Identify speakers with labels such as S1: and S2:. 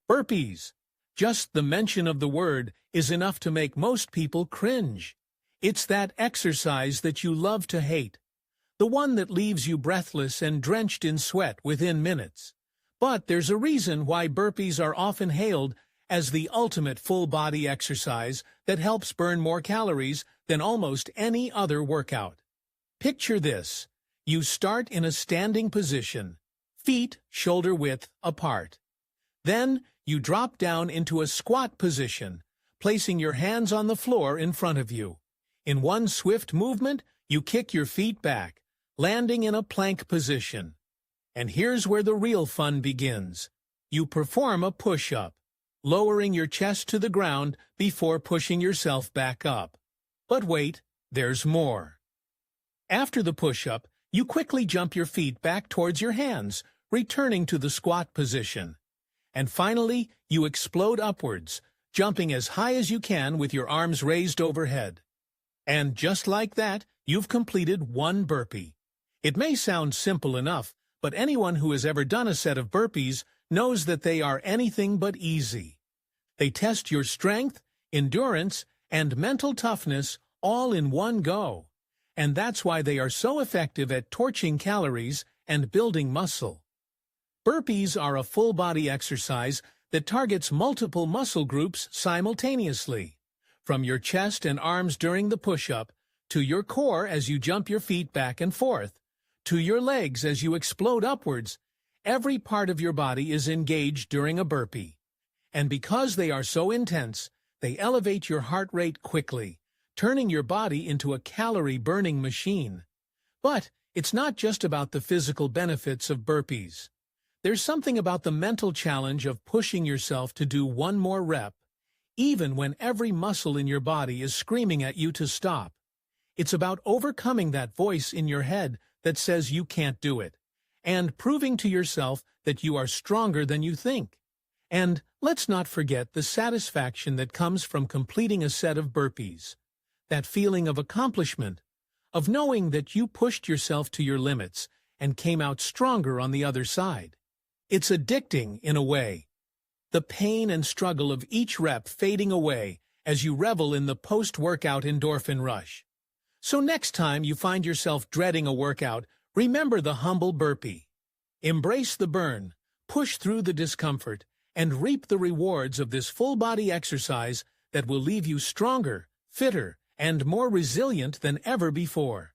S1: Burpees. Just the mention of the word is enough to make most people cringe. It's that exercise that you love to hate, the one that leaves you breathless and drenched in sweat within minutes. But there's a reason why burpees are often hailed as the ultimate full-body exercise that helps burn more calories than almost any other workout. Picture this. You start in a standing position, feet shoulder-width apart. Then you drop down into a squat position, placing your hands on the floor in front of you. In one swift movement, you kick your feet back, landing in a plank position. And here's where the real fun begins. You perform a push-up, lowering your chest to the ground before pushing yourself back up. But wait, there's more. After the push-up, you quickly jump your feet back towards your hands, returning to the squat position. And finally, you explode upwards, jumping as high as you can with your arms raised overhead. And just like that, you've completed one burpee. It may sound simple enough, but anyone who has ever done a set of burpees knows that they are anything but easy. They test your strength, endurance, and mental toughness all in one go. And that's why they are so effective at torching calories and building muscle. Burpees are a full-body exercise that targets multiple muscle groups simultaneously, from your chest and arms during the push-up, to your core as you jump your feet back and forth, to your legs as you explode upwards. Every part of your body is engaged during a burpee. And because they are so intense, they elevate your heart rate quickly, turning your body into a calorie-burning machine. But it's not just about the physical benefits of burpees. There's something about the mental challenge of pushing yourself to do one more rep, even when every muscle in your body is screaming at you to stop. It's about overcoming that voice in your head that says you can't do it, and proving to yourself that you are stronger than you think. And let's not forget the satisfaction that comes from completing a set of burpees. That feeling of accomplishment, of knowing that you pushed yourself to your limits and came out stronger on the other side. It's addicting in a way. The pain and struggle of each rep fading away as you revel in the post-workout endorphin rush. So next time you find yourself dreading a workout, remember the humble burpee. Embrace the burn, push through the discomfort, and reap the rewards of this full-body exercise that will leave you stronger, fitter, and more resilient than ever before.